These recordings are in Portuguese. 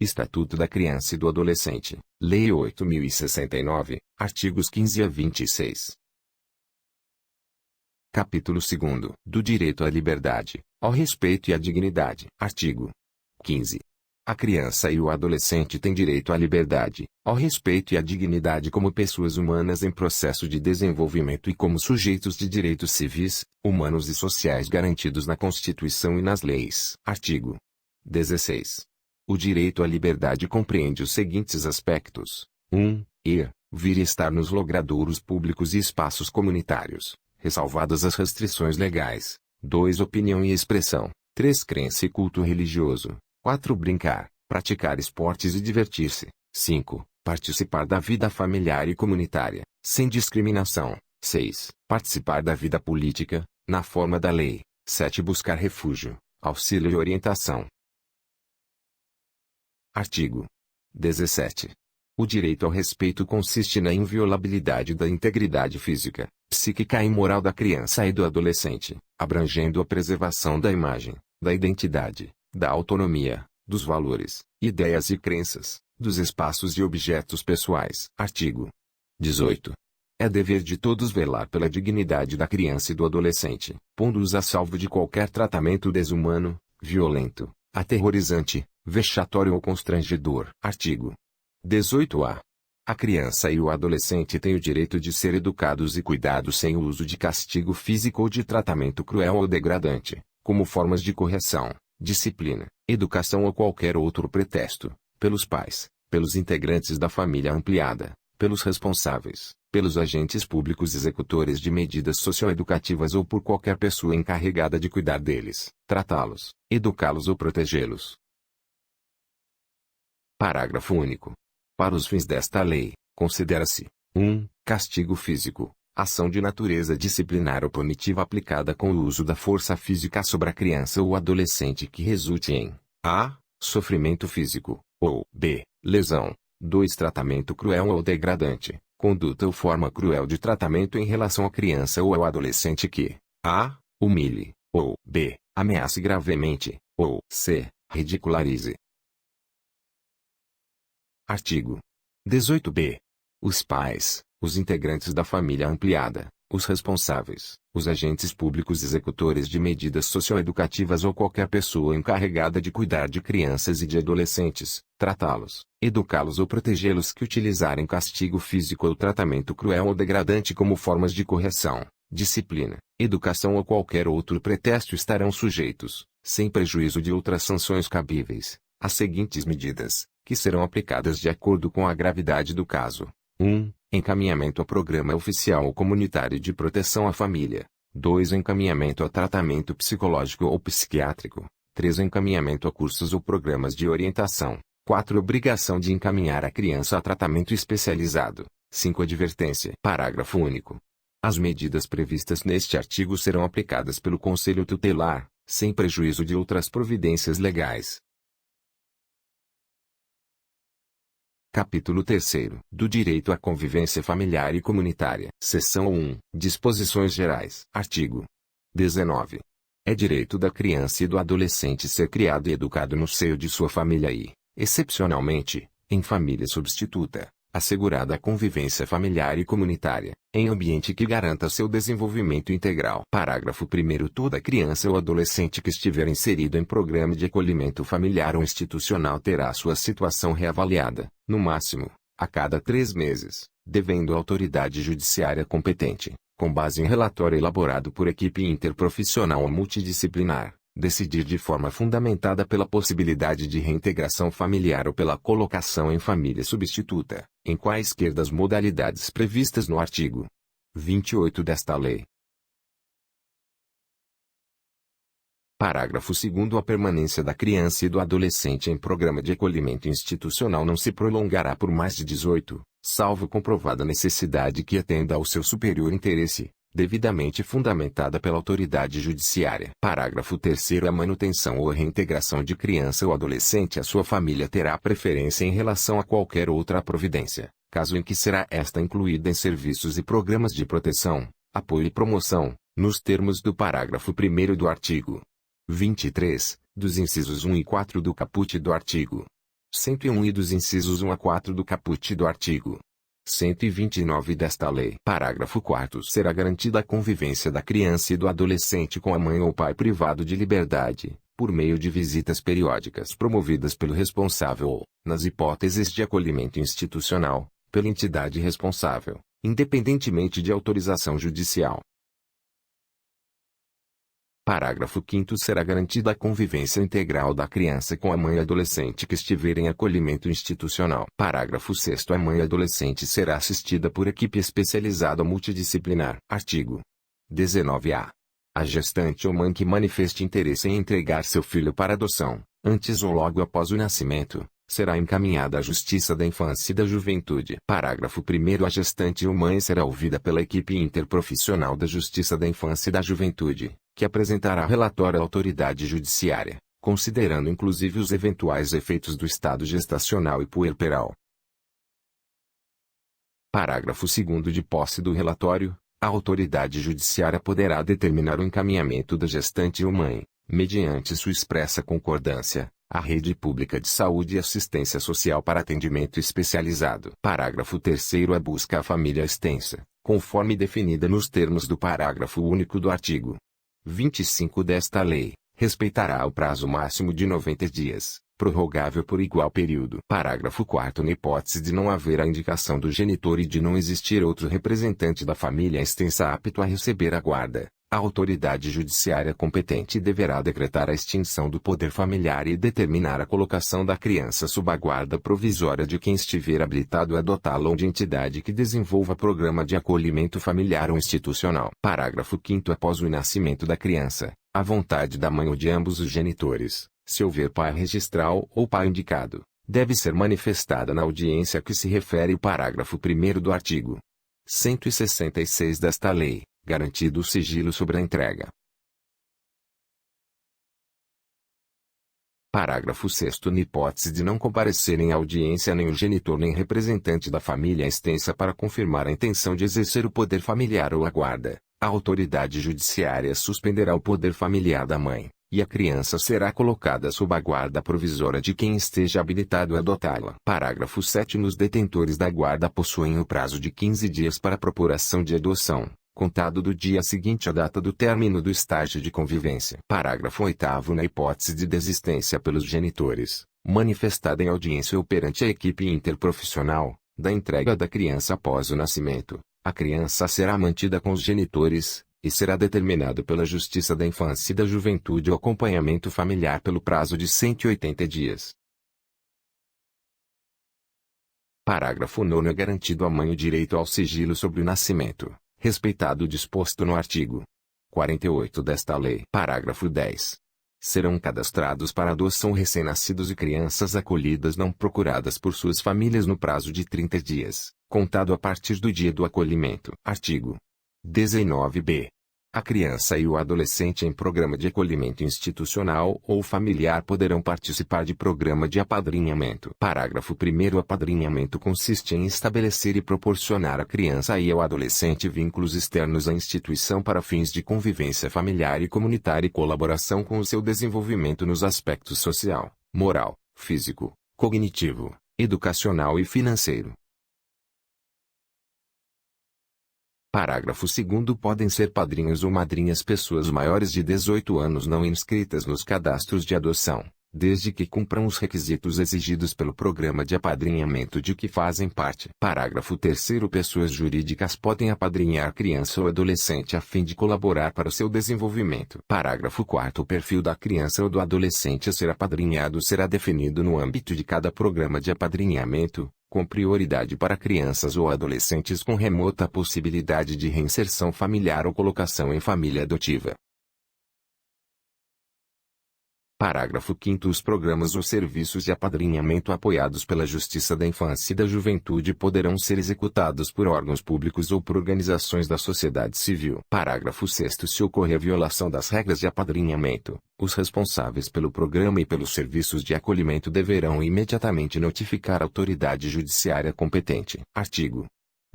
Estatuto da Criança e do Adolescente, Lei 8.069, artigos 15 a 26. Capítulo 2. Do direito à liberdade, ao respeito e à dignidade. Artigo 15. A criança e o adolescente têm direito à liberdade, ao respeito e à dignidade como pessoas humanas em processo de desenvolvimento e como sujeitos de direitos civis, humanos e sociais garantidos na Constituição e nas leis. Artigo 16. O direito à liberdade compreende os seguintes aspectos: 1. Vir e estar nos logradouros públicos e espaços comunitários, ressalvadas as restrições legais. 2. Opinião e expressão. 3. Crença e culto religioso. 4. Brincar, praticar esportes e divertir-se. 5. Participar da vida familiar e comunitária, sem discriminação. 6. Participar da vida política, na forma da lei. 7. Buscar refúgio, auxílio e orientação. Artigo 17. O direito ao respeito consiste na inviolabilidade da integridade física, psíquica e moral da criança e do adolescente, abrangendo a preservação da imagem, da identidade, da autonomia, dos valores, ideias e crenças, dos espaços e objetos pessoais. Artigo 18. É dever de todos velar pela dignidade da criança e do adolescente, pondo-os a salvo de qualquer tratamento desumano, violento, aterrorizante, vexatório ou constrangedor. Artigo 18-A. A criança e o adolescente têm o direito de ser educados e cuidados sem o uso de castigo físico ou de tratamento cruel ou degradante, como formas de correção, disciplina, educação ou qualquer outro pretexto, pelos pais, pelos integrantes da família ampliada, pelos responsáveis, pelos agentes públicos executores de medidas socioeducativas ou por qualquer pessoa encarregada de cuidar deles, tratá-los, educá-los ou protegê-los. Parágrafo único. Para os fins desta lei, considera-se: 1. Castigo físico, ação de natureza disciplinar ou punitiva aplicada com o uso da força física sobre a criança ou adolescente que resulte em a. Sofrimento físico, ou b. Lesão. 2. Tratamento cruel ou degradante, conduta ou forma cruel de tratamento em relação à criança ou ao adolescente que a. Humilhe, ou b. Ameace gravemente, ou c. Ridicularize. Artigo 18-B. Os pais, os integrantes da família ampliada, os responsáveis, os agentes públicos executores de medidas socioeducativas ou qualquer pessoa encarregada de cuidar de crianças e de adolescentes, tratá-los, educá-los ou protegê-los que utilizarem castigo físico ou tratamento cruel ou degradante como formas de correção, disciplina, educação ou qualquer outro pretexto estarão sujeitos, sem prejuízo de outras sanções cabíveis, às seguintes medidas, que serão aplicadas de acordo com a gravidade do caso. 1. Encaminhamento a programa oficial ou comunitário de proteção à família. 2. Encaminhamento a tratamento psicológico ou psiquiátrico. 3. Encaminhamento a cursos ou programas de orientação. 4. Obrigação de encaminhar a criança a tratamento especializado. 5. Advertência. Parágrafo único. As medidas previstas neste artigo serão aplicadas pelo Conselho Tutelar, sem prejuízo de outras providências legais. Capítulo 3. Do direito à convivência familiar e comunitária. Seção 1. Disposições gerais. Artigo 19. É direito da criança e do adolescente ser criado e educado no seio de sua família e, excepcionalmente, em família substituta, assegurada a convivência familiar e comunitária, em ambiente que garanta seu desenvolvimento integral. Parágrafo 1º. Toda criança ou adolescente que estiver inserido em programa de acolhimento familiar ou institucional terá sua situação reavaliada, no máximo, a cada 3 meses, devendo a autoridade judiciária competente, com base em relatório elaborado por equipe interprofissional ou multidisciplinar, decidir de forma fundamentada pela possibilidade de reintegração familiar ou pela colocação em família substituta, em quaisquer das modalidades previstas no artigo 28 desta lei. Parágrafo 2º. A permanência da criança e do adolescente em programa de acolhimento institucional não se prolongará por mais de 18, salvo comprovada necessidade que atenda ao seu superior interesse, devidamente fundamentada pela autoridade judiciária. Parágrafo 3º. A manutenção ou a reintegração de criança ou adolescente à sua família terá preferência em relação a qualquer outra providência, caso em que será esta incluída em serviços e programas de proteção, apoio e promoção, nos termos do parágrafo 1º do artigo 23, dos incisos 1 e 4 do caput do artigo 101 e dos incisos 1 a 4 do caput do artigo 129 desta lei. Parágrafo 4º. Será garantida a convivência da criança e do adolescente com a mãe ou pai privado de liberdade, por meio de visitas periódicas promovidas pelo responsável ou, nas hipóteses de acolhimento institucional, pela entidade responsável, independentemente de autorização judicial. Parágrafo 5º. Será garantida a convivência integral da criança com a mãe e adolescente que estiver em acolhimento institucional. Parágrafo 6º. A mãe adolescente será assistida por equipe especializada multidisciplinar. Artigo 19-A. A gestante ou mãe que manifeste interesse em entregar seu filho para adoção, antes ou logo após o nascimento, será encaminhada à Justiça da Infância e da Juventude. Parágrafo 1º. A gestante ou mãe será ouvida pela equipe interprofissional da Justiça da Infância e da Juventude, que apresentará relatório à autoridade judiciária, considerando inclusive os eventuais efeitos do estado gestacional e puerperal. Parágrafo 2º. De posse do relatório, a autoridade judiciária poderá determinar o encaminhamento da gestante ou mãe, mediante sua expressa concordância, à rede pública de saúde e assistência social para atendimento especializado. Parágrafo 3º. A busca à família extensa, conforme definida nos termos do parágrafo único do artigo 25 desta lei, respeitará o prazo máximo de 90 dias, prorrogável por igual período. Parágrafo 4º. Na hipótese de não haver a indicação do genitor e de não existir outro representante da família extensa apto a receber a guarda, a autoridade judiciária competente deverá decretar a extinção do poder familiar e determinar a colocação da criança sob a guarda provisória de quem estiver habilitado a adotá-la ou de entidade que desenvolva programa de acolhimento familiar ou institucional. Parágrafo 5º. Após o nascimento da criança, à vontade da mãe ou de ambos os genitores, se houver pai registral ou pai indicado, deve ser manifestada na audiência a que se refere o parágrafo 1º do artigo 166 desta lei, garantido o sigilo sobre a entrega. Parágrafo 6º. Na hipótese de não comparecerem à audiência nem o genitor nem representante da família extensa para confirmar a intenção de exercer o poder familiar ou a guarda, a autoridade judiciária suspenderá o poder familiar da mãe, e a criança será colocada sob a guarda provisória de quem esteja habilitado a adotá-la. Parágrafo 7º. Os detentores da guarda possuem o prazo de 15 dias para propor ação de adoção, contado do dia seguinte à data do término do estágio de convivência. Parágrafo 8º. Na hipótese de desistência pelos genitores, manifestada em audiência ou perante a equipe interprofissional, da entrega da criança após o nascimento, a criança será mantida com os genitores, e será determinado pela Justiça da Infância e da Juventude o acompanhamento familiar pelo prazo de 180 dias. Parágrafo 9º. É garantido à mãe o direito ao sigilo sobre o nascimento, respeitado o disposto no artigo 48 desta lei. Parágrafo 10. Serão cadastrados para adoção recém-nascidos e crianças acolhidas não procuradas por suas famílias no prazo de 30 dias, contado a partir do dia do acolhimento. Artigo 19b. A criança e o adolescente em programa de acolhimento institucional ou familiar poderão participar de programa de apadrinhamento. Parágrafo 1º. O apadrinhamento consiste em estabelecer e proporcionar à criança e ao adolescente vínculos externos à instituição para fins de convivência familiar e comunitária e colaboração com o seu desenvolvimento nos aspectos social, moral, físico, cognitivo, educacional e financeiro. Parágrafo 2º. Podem ser padrinhos ou madrinhas pessoas maiores de 18 anos não inscritas nos cadastros de adoção, desde que cumpram os requisitos exigidos pelo programa de apadrinhamento de que fazem parte. Parágrafo 3º. Pessoas jurídicas podem apadrinhar criança ou adolescente a fim de colaborar para o seu desenvolvimento. Parágrafo 4º. O perfil da criança ou do adolescente a ser apadrinhado será definido no âmbito de cada programa de apadrinhamento, com prioridade para crianças ou adolescentes com remota possibilidade de reinserção familiar ou colocação em família adotiva. Parágrafo 5º. Os programas ou serviços de apadrinhamento apoiados pela Justiça da Infância e da Juventude poderão ser executados por órgãos públicos ou por organizações da sociedade civil. Parágrafo 6º. Se ocorrer violação das regras de apadrinhamento, os responsáveis pelo programa e pelos serviços de acolhimento deverão imediatamente notificar a autoridade judiciária competente. Artigo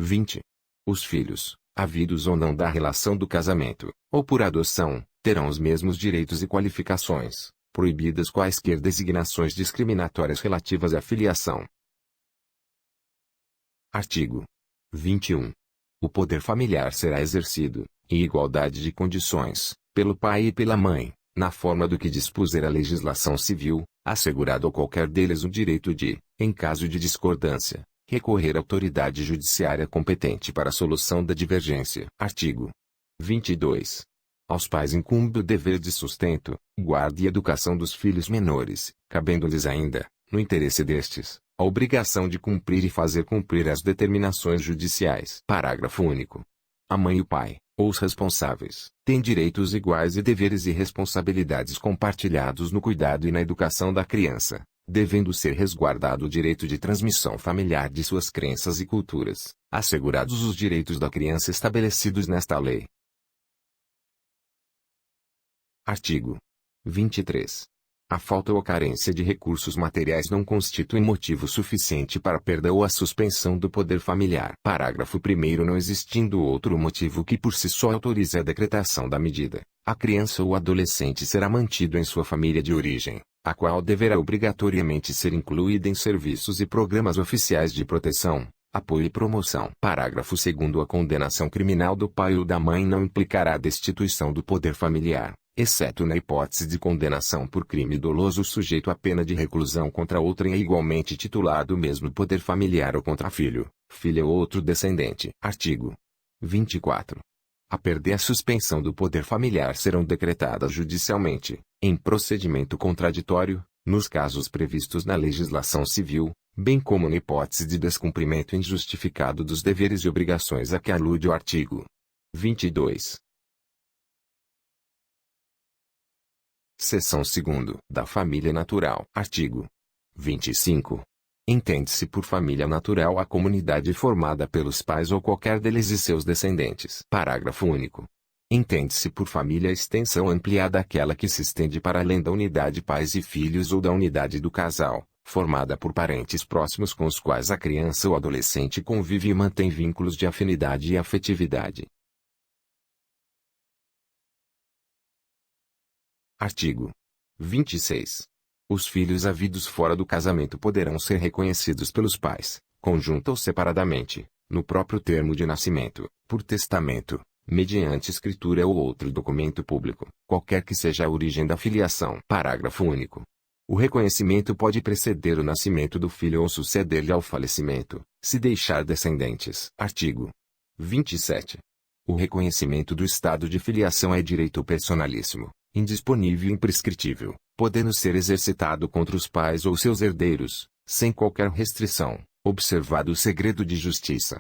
20. Os filhos, havidos ou não da relação do casamento, ou por adoção, terão os mesmos direitos e qualificações, Proibidas quaisquer designações discriminatórias relativas à filiação. Artigo 21. O poder familiar será exercido, em igualdade de condições, pelo pai e pela mãe, na forma do que dispuser a legislação civil, assegurado a qualquer deles o direito de, em caso de discordância, recorrer à autoridade judiciária competente para a solução da divergência. Artigo 22. Aos pais incumbe o dever de sustento, guarda e educação dos filhos menores, cabendo-lhes ainda, no interesse destes, a obrigação de cumprir e fazer cumprir as determinações judiciais. Parágrafo único. A mãe e o pai, ou os responsáveis, têm direitos iguais e deveres e responsabilidades compartilhados no cuidado e na educação da criança, devendo ser resguardado o direito de transmissão familiar de suas crenças e culturas, assegurados os direitos da criança estabelecidos nesta lei. Artigo 23. A falta ou carência de recursos materiais não constitui motivo suficiente para a perda ou a suspensão do poder familiar. Parágrafo 1º. Não existindo outro motivo que por si só autorize a decretação da medida, a criança ou adolescente será mantido em sua família de origem, a qual deverá obrigatoriamente ser incluída em serviços e programas oficiais de proteção, apoio e promoção. Parágrafo 2º. A condenação criminal do pai ou da mãe não implicará a destituição do poder familiar, exceto na hipótese de condenação por crime doloso sujeito à pena de reclusão contra outrem é igualmente titular do mesmo poder familiar ou contra filho, filha ou outro descendente. Artigo 24. A perda e a suspensão do poder familiar serão decretadas judicialmente, em procedimento contraditório, nos casos previstos na legislação civil, bem como na hipótese de descumprimento injustificado dos deveres e obrigações a que alude o artigo 22. Seção 2ª. Da família natural. Artigo 25. Entende-se por família natural a comunidade formada pelos pais ou qualquer deles e seus descendentes. Parágrafo único. Entende-se por família extensão ampliada aquela que se estende para além da unidade pais e filhos ou da unidade do casal, formada por parentes próximos com os quais a criança ou adolescente convive e mantém vínculos de afinidade e afetividade. Artigo 26. Os filhos havidos fora do casamento poderão ser reconhecidos pelos pais, conjunta ou separadamente, no próprio termo de nascimento, por testamento, mediante escritura ou outro documento público, qualquer que seja a origem da filiação. Parágrafo único. O reconhecimento pode preceder o nascimento do filho ou suceder-lhe ao falecimento, se deixar descendentes. Artigo 27. O reconhecimento do estado de filiação é direito personalíssimo, indisponível e imprescritível, podendo ser exercitado contra os pais ou seus herdeiros, sem qualquer restrição, observado o segredo de justiça.